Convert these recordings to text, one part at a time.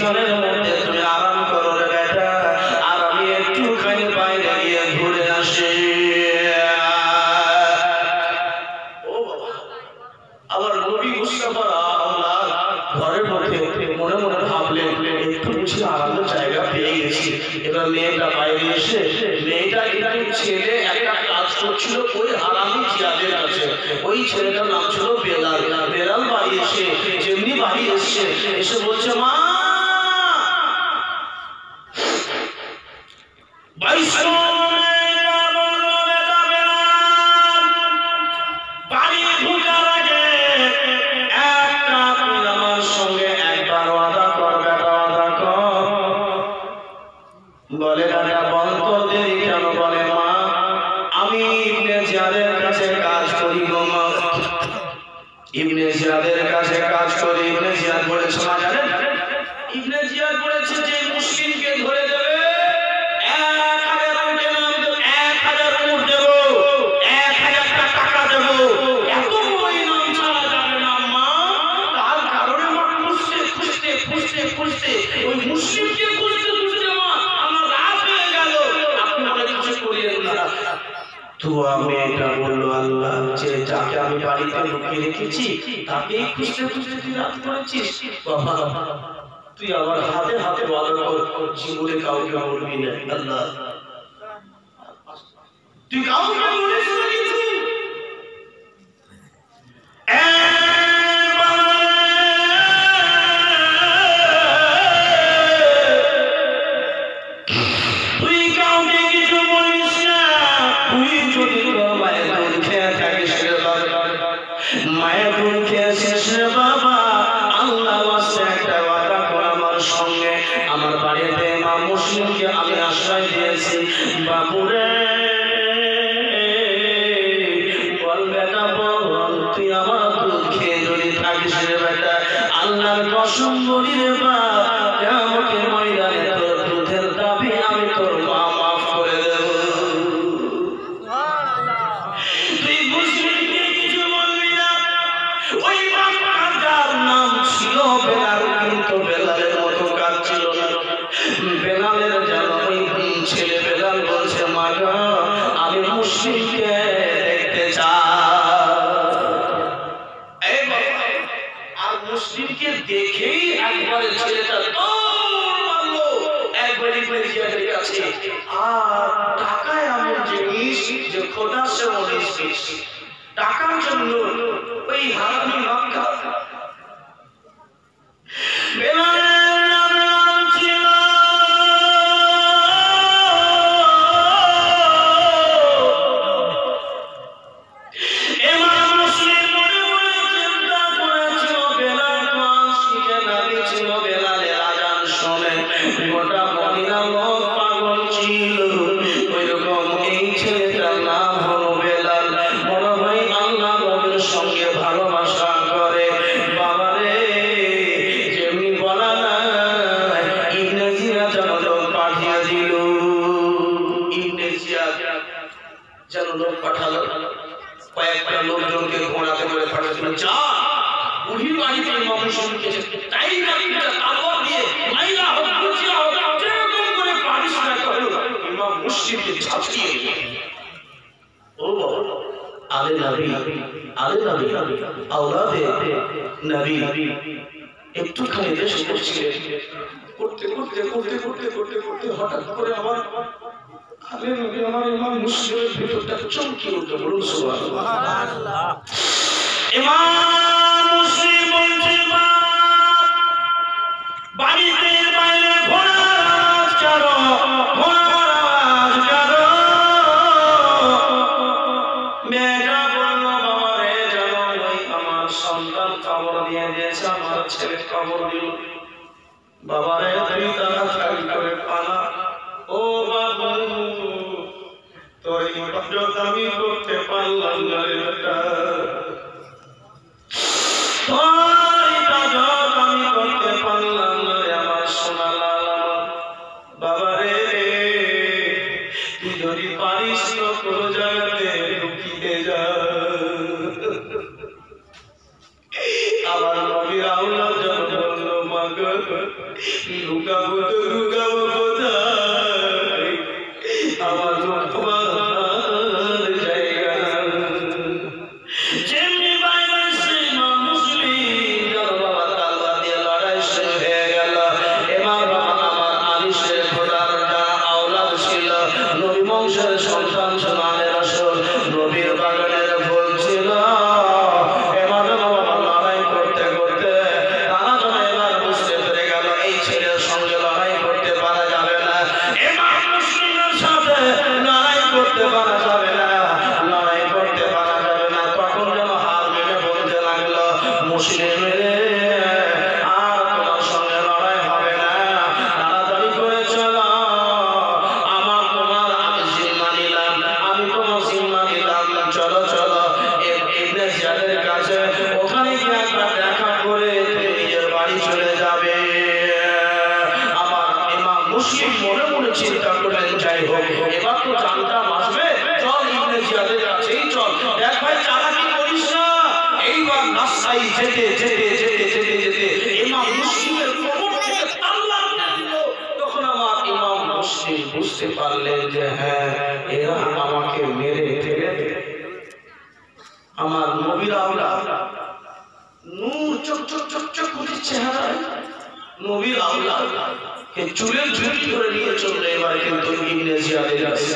বিছানার মধ্যে তুমি আরাম করো রে বেটা, আর আমি একটুখানি বাইরে গিয়ে ঘুরে আসি। ও বাবা, আবার নবী মুস্তাফা আল্লাহ ঘরের মধ্যে মনে মনে ভাবলেন একটু বুঝি আরামের জায়গা পেয়ে গেছি। এবার মেয়েটা বাইরে এসে, মেয়েটা একটু ছেলে একটা কাজ করছিল ওই হারামি জিয়াদের কাছে। ওই ছেলেটার নাম ছিল বেলাল। বেলাল বাড়ি এসে যেমনি বাড়ি এসছে, এসে বলছে মা বলে রাজা বলতো দেরি কেন? বলে মা আমি ইবনে জিয়াদের কাছে কাজ করি গো মা, ইবনে জিয়াদের কাছে কাজ করি। ইবনে জিয়াদ বলেছে মা জানেন, ইবনে জিয়াদ বলেছে যে মুসলিমকে ধরে দেবে 1000 উঠে না, আমি তো 1000 উঠ দেব, 1000 টাকা দেব, এত বড় নাম ছাড়া যাবে না মা। তার কারণে মা খুঁজতে খুঁজতে খুঁজতে খুঁজতে ওই মুসলিমকে খুঁজতে খুঁজতে মা আমার রাত হয়ে গেল। আপনি অনেক কিছু করিয়েন না। তো আমি এটা বললো আল্লাহ যে যাকে আমি বাড়িতে লুকিয়ে রেখেছি তাকেই খুঁজতে খুঁজতে তুই রাত করেছিস। বাবা তুই আমার হাতে হাতে ওয়াদা কর জীবনে কাউকে বলবি না আল্লাহ, তুই কাউকে বলিস না কিছু। তুই কাউকে কিছু বলিস না। তুই যদি মায়ের দুধ খেয়ে থাকিস রে বাবা, মায়ের দুধ খেয়েছিস রে বাবা, আল্লাহ ওয়াস্তে একটা ওয়াদা কর আমার সঙ্গে। আমার বাড়িতে মা মুসলিমকে আমি আশ্রয় দিয়েছি। বাবুরে বল বেটা বল, তুই আমার দুধ খেয়ে যদি থাকিস রে বেটা, আল্লাহর কসম বলি রে বাবা, কিয়ামতের ময়দানে তোর দুধের দাবি আমি তোর মা মাফ করে দেব। তুই মুসলিমকে কিছু বলবি না। ওই বাবার যার নাম ছিল বেলাল, কিন্তু বেলালের মতো কাজ ছিল না। বেলালের যেন ওই ছেলে বেলাল বলছে মা গো আমি মুসলিমকে দেখতে চাই। আর মুসলিমকে দেখেই একবারে ছেলেটা দৌড় মারলো একবারে জিয়াদের কাছে। আর টাকায় এমন জিনিস যে খোদা সে মরিস টাকার জন্য ওই হারামি মক্কা বেলালের নাম ছিল ইমাম মুসলিম। মনে মনে চিন্তা করেছিল বেলাল কোরআন শিখে নবী ছিল, বেলালের আযান শুনে গোটা মদিনার লোক পাগল ছিল। ওইরকম এই ছেলেটার নাম হলো বেলাল। মনে হয় আল্লাহ নবীর সঙ্গে ভালোবাসা করে। বাবারে যেমনি বলা নাই ইবনে জিয়াদ যেন লোক পাঠিয়ে দিল, ইবনে জিয়াদ যেন লোক পাঠালো, কয়েকটা লোকজনকে ঘোড়াতে করে পাঠালো, যা বুড়ির বাড়িতে ইমাম মুসলিমকে তাই একটা তাবর দিয়ে মাইলা হোক বুঝিয়া হোক যেরকম করে পারিস না করো ইমাম মুসলিমকে ছাপিয়ে। ও বাবা আলে নবী, আলে নবী, আওলাদে নবী একটুখানি দেশ করছিলেন। করতে করতে করতে করতে করতে করতে হঠাৎ করে আমার আলে নবী আমার ইমাম মুসলিমের ভিতরটা চমকে উঠলো। বলুন সুবহানাল্লাহ। ইমাম মুসলিম বলছে বাড়িতে বাইরে ঘোড়ার আওয়াজ করো, ঘোড়ার আওয়াজ করো। মেয়েটা বলল বাবা রে জানো ওই আমার সন্তান কবর দিয়ে দিয়েছে, আমার ছেলে কবর দিল। বাবা রে তুই তাড়াতাড়ি করে পালা। ও বাবা তোর ইবাদত আমি করতে পারলাম না রে বেটা, তোর ইবাদত আমি করতে পারলাম না রে আমার সোনা লালা। বাবা রে তুই যদি পারিস তো কোনো জায়গাতে লুকিয়ে যা। আমার নবীর আওলাদ বলল মা গো লুকাবো তো লুকাবো কোথায়, আমার তোমার জায়গা যেমনি বাইরে সেই মুসলিম বাবা তাল্লা দিয়ে লড়াই শুরু হয়ে গেল। এবার বাবা আমার আলিশের খোদার আওলাদ ছিল, নবী বংশের সন্তান সুনামের আসল, নবীর বাগানের ফুল ছিল। এবার বাবা লড়াই করতে করতে তারা যেন এবার বুঝতে পেরে গেল এই ছেলের সঙ্গে লড়াই করতে পারা যাবে না, এবার মুসলিমের সাথে লড়াই করতে পারা যাবে না, লড়াই করতে পারা যাবে না। তখন যেন হার মেনে বলতে লাগলো, মুসলিমের আর তোমার সঙ্গে লড়াই হবে না, তাড়াতাড়ি করে চলো, আমার তোমার আমি জিম্মা নিলাম, আমি তোমার জিম্মা নিলাম, চলো চলো ইবনে জিয়াদের কাছে, ওখানে গিয়ে একবার দেখা করে তুমি নিজের বাড়ি চলে যাবে। আমার ইমাম মুসলিম মনে মনে চিন্তা করলেন, যাই হোক এবার তো জানটা আসবে, চল ইবনে জিয়াদের কাছেই চল, দেখ ভাই চালাকি করিস না। এইবার রাস্তায় যেতে যেতে যেতে যেতে যেতে ইমাম মুসলিমের কবর থেকে তাল্লা দিল। তখন আমার ইমাম মুসলিম বুঝতে পারলেন যে হ্যাঁ, এরা আমাকে মেরে ফেলে দেবে। আমার নবীর আওলাদ, নূর চক চক চক চক করে চেহারা, নবীর আওলাদ কে চুলের ঝুঁটি করে নিয়ে চললো এবার কিন্তু ইবনে জিয়াদের কাছে।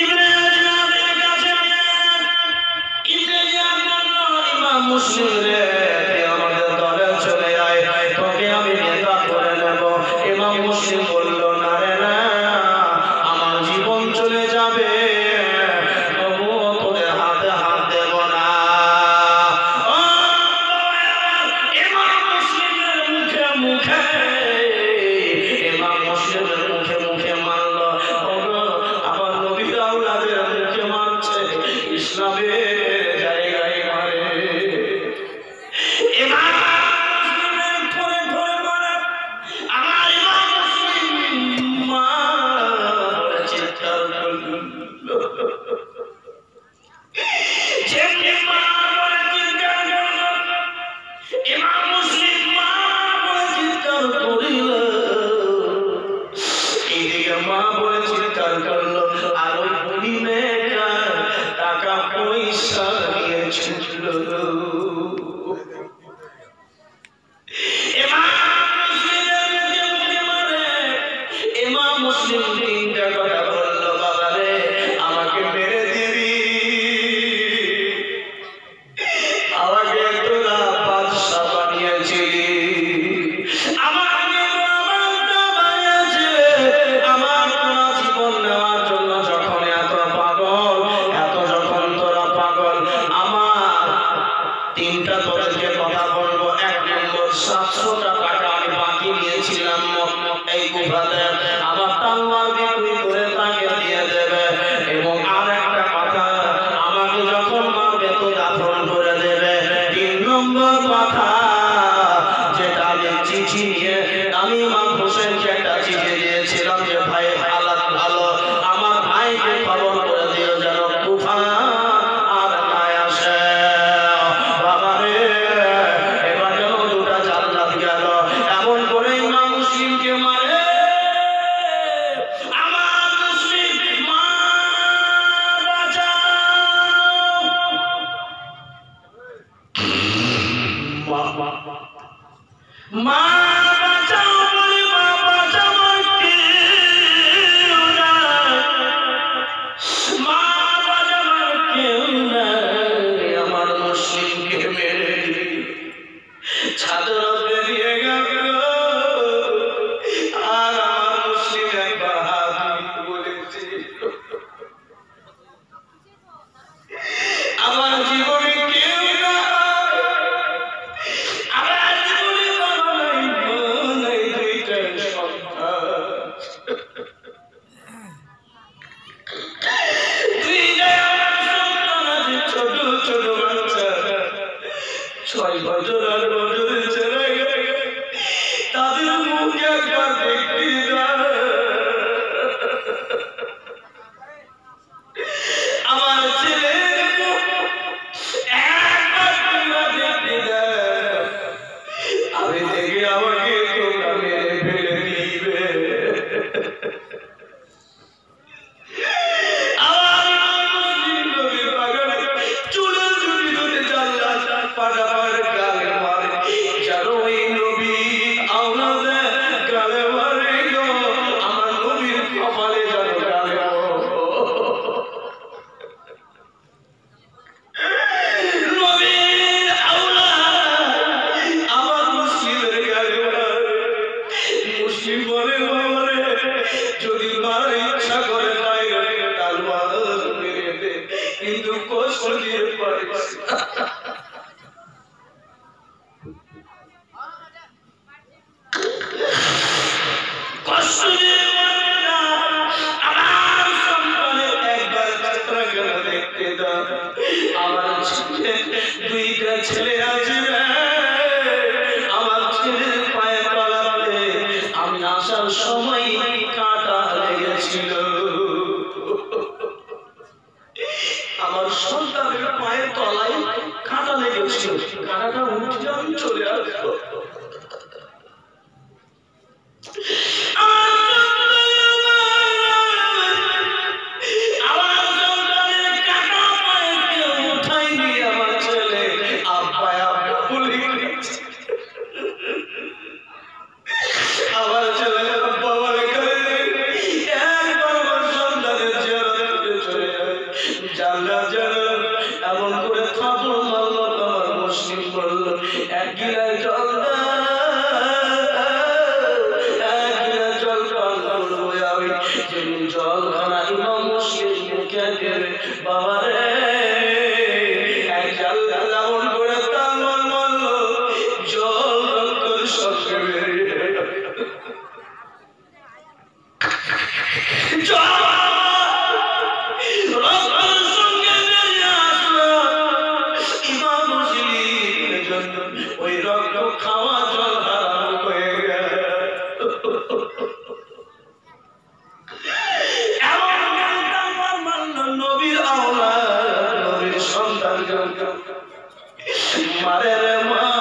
ইবনে জিয়াদের কাছে ইবনে জিয়াদ বলল, ইমাম মুসলিম রে, আমাদের দলে চলে আয়, তোকে আমি নেতা করে নেব। ইমাম মুসলিম বলল, না রে না, আমার জীবন চলে যাবে, তবুও তোদের হাতে হাত দেব না। ইমাম মুসলিমের মুখে মুখে ইমাম মুসলিমের মুখে মুখে মানল, আমার নবীর আওলাদের মুখে মানছে, ইসলামের জায়গায় মারে। ইমাম মুসলিমের ধরে ধরে মারে, আমার ইমাম মুসলিম মা বলে চিৎকার করল, যেমনি মা বলে চিৎকার করল, ইমাম মুসলিম মা বলে চিৎকার করিল, এইদিকে মা বলে চিৎকার করলো, আর ওই বুড়ি মেয়েটা টাকা পয়সা নিয়ে ছুটল। ইমাম মুসলিম তিনটা কথা বললো, বাবা রে আমাকে মেরে দিবি, আমাকে একটু না বাদশা বানিয়েছিলি, আমাকে বানিয়েছিলে, আমার তোরা জীবন নেওয়ার জন্য যখন এত পাগল, এত যখন তোরা পাগল, আমার তিনটা তোদেরকে কথা বলবো। এক নম্বর, 700টা টাকা আমি বাকি নিয়েছিলাম এই কুফাতে, আমার তাল্লার বিক্রি করে তাকে দিয়ে দেবে, এবং আর একটা কথা, আমাকে যখন মারবে তো দাফন করে দেবে। 3 নম্বর কথা, যেটা আমি চিঠি নিয়ে আমি ইমাম হোসেনকে একটা চিঠি দিয়েছিলাম যে ভাই হালাত ভালো, আমার ভাইকে খবর করে দিও যেন কুফা আর না আসে। বাবা রে, এবার যেন 2টা জান্নাত গেল, এমন করে ইমাম মুসলিমকে মারে। আমার মুসলিম মা বাঁচাও, মা বাঁচাও বলে, মা বাঁচাও, কাটার সময় কাটা লেগেছিল। আমার সন্তানের পায়ের তলায় কাটা লেগেছিল, কাটাটা উঠে আমি চলে আসবো। এমন করে থাপড় মারল, আমার মুসলিম বলল এক গিলাস জল জল পান করবো আমি। যেদিন জল খানা ইমাম মুসলিম মুখে দেবে, বাবা রে এক জালটা যেমন করে তামল মারল, জল করে সঙ্গে বেরিয়ে ওই রক্ত খাওয়া জল হারাম হয়ে গেল। নবীর আওলাদ, নবীর সন্তান মারে রে মা।